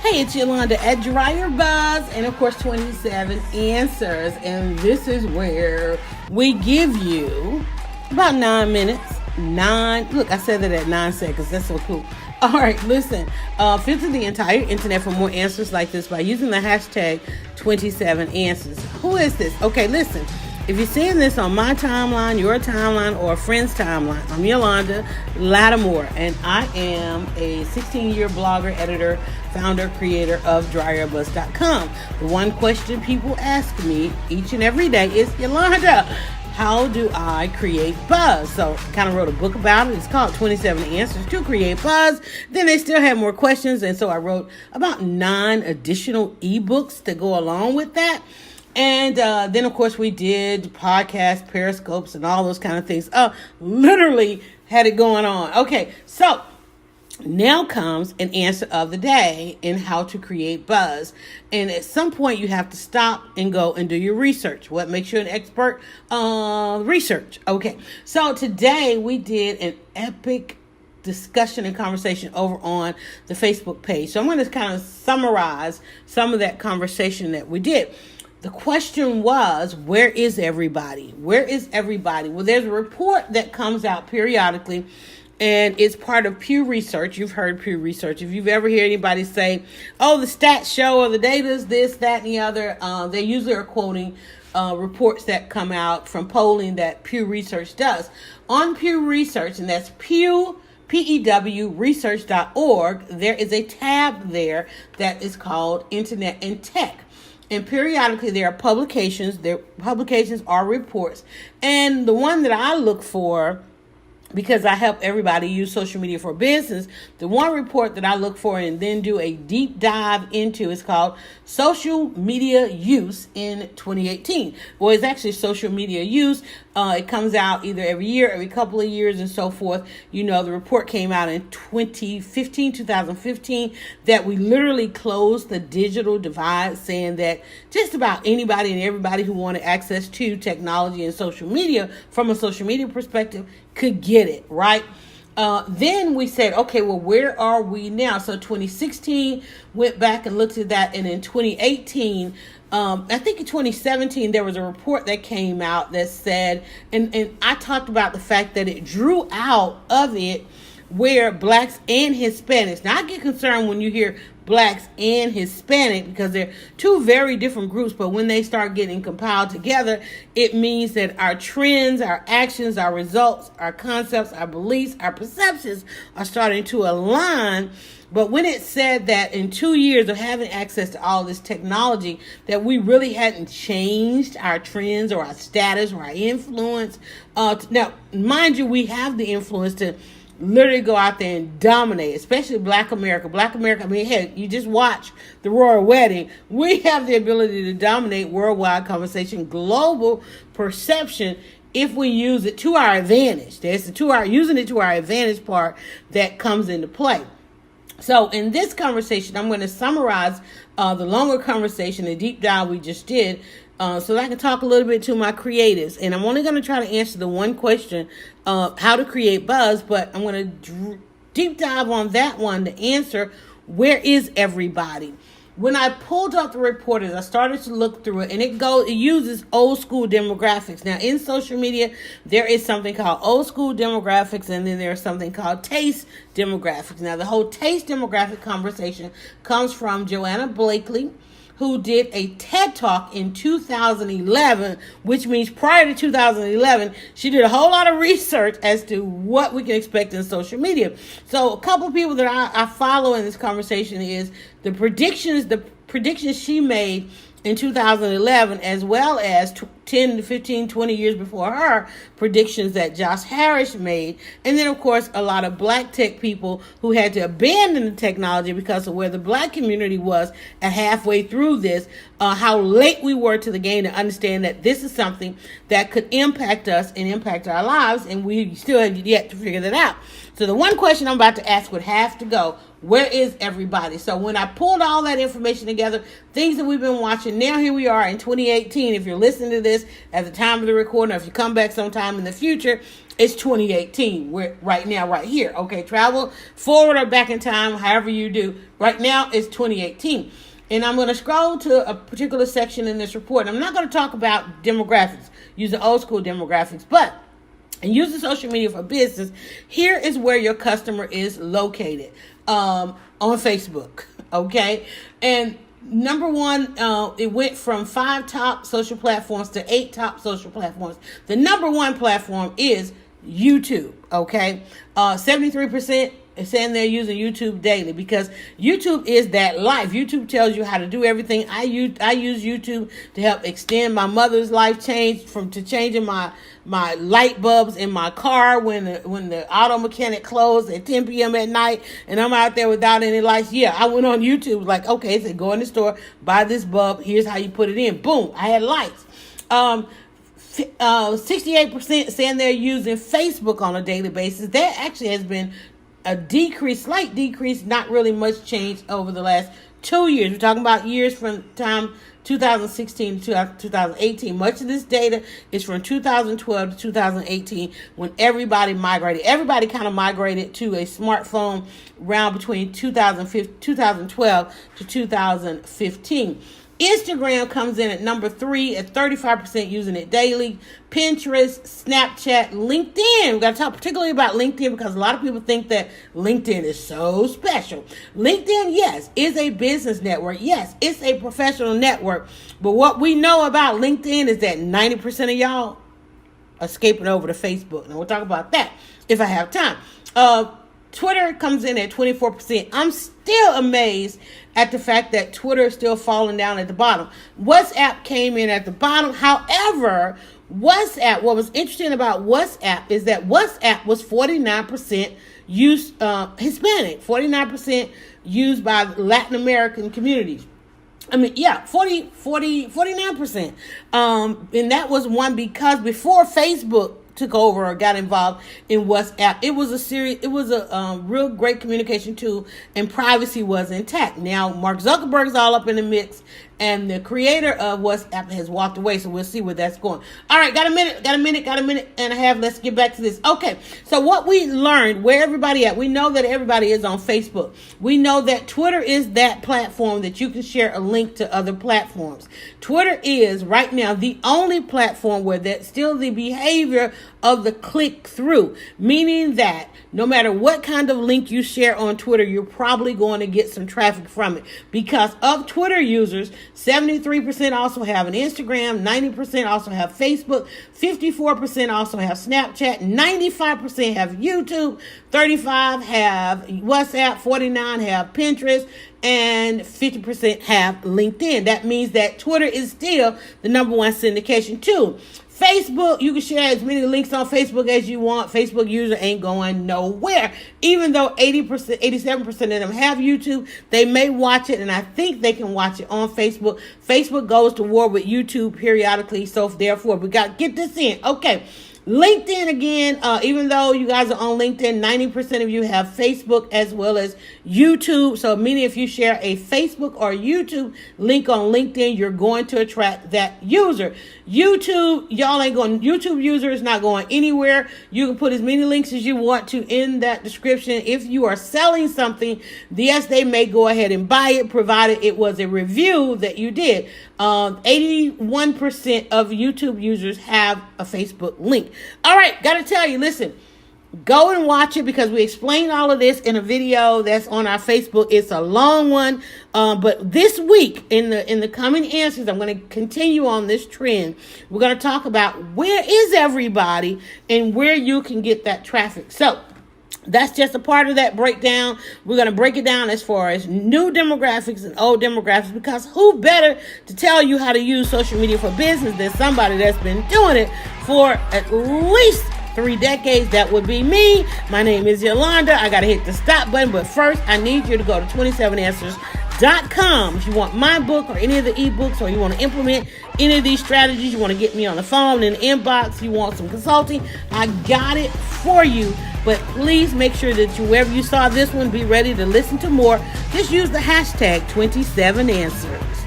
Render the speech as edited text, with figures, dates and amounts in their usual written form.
Hey, it's Yalanda at DryerBuzz, and of course 27 Answers, and this is where we give you about 9 minutes. Look, I said that at 9 seconds. That's so cool. All right, listen. Visit the entire internet for more answers like this by using the hashtag 27 Answers. Who is this? Okay, listen. If you're seeing this on my timeline, your timeline, or a friend's timeline, I'm Yalanda Lattimore, and I am a 16-year blogger, editor, founder, creator of DryerBuzz.com. The one question people ask me each and every day is, Yalanda, how do I create buzz? So I kind of wrote a book about it. It's called 27 Answers to Create Buzz. Then they still had more questions, and so I wrote about 9 additional ebooks to go along with that. And then, of course, we did podcasts, periscopes, and all those kind of things. Literally had it going on. Okay, so now comes an answer of the day in how to create buzz. And at some point, you have to stop and go and do your research. What makes you an expert? Research. Okay, so today we did an epic discussion and conversation over on the Facebook page. So I'm going to kind of summarize some of that conversation that we did. The question was, where is everybody? Where is everybody? Well, there's a report that comes out periodically, and it's part of Pew Research. You've heard Pew Research. If you've ever heard anybody say, oh, the stats show, or the data is this, that, and the other, they usually are quoting reports that come out from polling that Pew Research does. On Pew Research, and that's Pew, P-E-W, research.org, there is a tab there that is called Internet and Tech. And periodically there are publications. Their publications are reports. And the one that I look for, because I help everybody use social media for business, the one report that I look for and then do a deep dive into is called Social Media Use in 2018. Well, it's actually social media use. It comes out either every year, every couple of years, and so forth. You know, the report came out in 2015, that we literally closed the digital divide, saying that just about anybody and everybody who wanted access to technology and social media from a social media perspective could get it, right? Then we said, okay, well, where are we now? So 2016, went back and looked at that. And in 2018, I think in 2017, there was a report that came out that said, and I talked about the fact that it drew out of it where blacks and Hispanics. Now, I get concerned when you hear blacks and Hispanic because they're two very different groups, but when they start getting compiled together, it means that our trends, our actions, our results, our concepts, our beliefs, our perceptions are starting to align. But when it said that in 2 years of having access to all this technology, that we really hadn't changed our trends or our status or our influence. Now, mind you, we have the influence to literally go out there and dominate, especially Black America. Black America, I mean, heck, you just watch the royal wedding. We have the ability to dominate worldwide conversation, global perception, if we use it to our advantage. There's the using it to our advantage part that comes into play. So in this conversation, I'm going to summarize the longer conversation, the deep dive we just did, so that I can talk a little bit to my creatives. And I'm only going to try to answer the one question, how to create buzz, but I'm going to deep dive on that one to answer, where is everybody? When I pulled up the report, I started to look through it, and it uses old school demographics. Now, in social media, there is something called old school demographics, and then there's something called taste demographics. Now, the whole taste demographic conversation comes from Joanna Blakely, who did a TED Talk in 2011, which means prior to 2011, she did a whole lot of research as to what we can expect in social media. So a couple of people that I follow in this conversation is the predictions she made in 2011, as well as 10 to 15, 20 years before her, predictions that Josh Harris made. And then, of course, a lot of black tech people who had to abandon the technology because of where the black community was at halfway through this, how late we were to the game to understand that this is something that could impact us and impact our lives, and we still have yet to figure that out. So the one question I'm about to ask would have to go, where is everybody? So when I pulled all that information together, things that we've been watching, now here we are in 2018. If you're listening to this this at the time of the recording, or if you come back sometime in the future, it's 2018. We're right now, right here. Okay, travel forward or back in time, however you do. Right now, it's 2018. And I'm going to scroll to a particular section in this report. I'm not going to talk about demographics, using old school demographics, but and using social media for business, here is where your customer is located, on Facebook, okay? And number one, it went from 5 top social platforms to 8 top social platforms. The number one platform is YouTube, okay? 73% is saying they're using YouTube daily because YouTube is that life. YouTube tells you how to do everything. I use YouTube to help extend my mother's life, changing my light bulbs in my car when the auto mechanic closed at 10 p.m. at night and I'm out there without any lights. Yeah, I went on YouTube like, okay, it said go in the store, buy this bulb, here's how you put it in. Boom, I had lights. 68% saying they're using Facebook on a daily basis. That actually has been a slight decrease, not really much change over the last 2 years. We're talking about years from time 2016 to 2018. Much of this data is from 2012 to 2018 when everybody kind of migrated to a smartphone around between 2012 to 2015. Instagram comes in at number 3 at 35% using it daily. Pinterest, Snapchat, LinkedIn. We got to talk particularly about LinkedIn because a lot of people think that LinkedIn is so special. LinkedIn, yes, is a business network. Yes, it's a professional network. But what we know about LinkedIn is that 90% of y'all are escaping over to Facebook. And we'll talk about that if I have time. Twitter comes in at 24%. I'm still amazed at the fact that Twitter is still falling down at the bottom. WhatsApp came in at the bottom. However, WhatsApp, what was interesting about WhatsApp is that WhatsApp was 49% used, Hispanic, 49% used by Latin American communities. 49%. And that was one because before Facebook took over or got involved in WhatsApp, it was a real great communication tool and privacy was intact. Now Mark Zuckerberg's all up in the mix and the creator of WhatsApp has walked away, so we'll see where that's going. All right, got a minute and a half. Let's get back to this. Okay, so what we learned, where everybody at, we know that everybody is on Facebook. We know that Twitter is that platform that you can share a link to other platforms. Twitter is right now the only platform where that's still the behavior of the click through, meaning that no matter what kind of link you share on Twitter, you're probably going to get some traffic from it. Because of Twitter users, 73% also have an Instagram, 90% also have Facebook, 54% also have Snapchat, 95% have YouTube, 35% have WhatsApp, 49% have Pinterest, and 50% have LinkedIn. That means that Twitter is still the number one syndication tool. Facebook, you can share as many links on Facebook as you want. Facebook user ain't going nowhere. Even though 87% of them have YouTube, they may watch it, and I think they can watch it on Facebook. Facebook goes to war with YouTube periodically, so therefore we got to get this in. Okay. LinkedIn again, even though you guys are on LinkedIn, 90% of you have Facebook as well as YouTube. So meaning if you share a Facebook or YouTube link on LinkedIn, you're going to attract that user. YouTube user is not going anywhere. You can put as many links as you want to in that description. If you are selling something, yes, they may go ahead and buy it, provided it was a review that you did. 81% of YouTube users have a Facebook link. All right, got to tell you, listen, go and watch it because we explain all of this in a video that's on our Facebook. It's a long one, but this week in the coming answers, I'm going to continue on this trend. We're going to talk about where is everybody and where you can get that traffic. So that's just a part of that breakdown. We're going to break it down as far as new demographics and old demographics, because who better to tell you how to use social media for business than somebody that's been doing it for at least 3 decades. That would be me. My name is Yalanda. I got to hit the stop button, but first I need you to go to 27answers.com if you want my book or any of the ebooks, or you want to implement any of these strategies. You want to get me on the phone, in the inbox, you want some consulting, I got it for you. But please make sure that wherever you saw this one, be ready to listen to more. Just use the hashtag 27answers.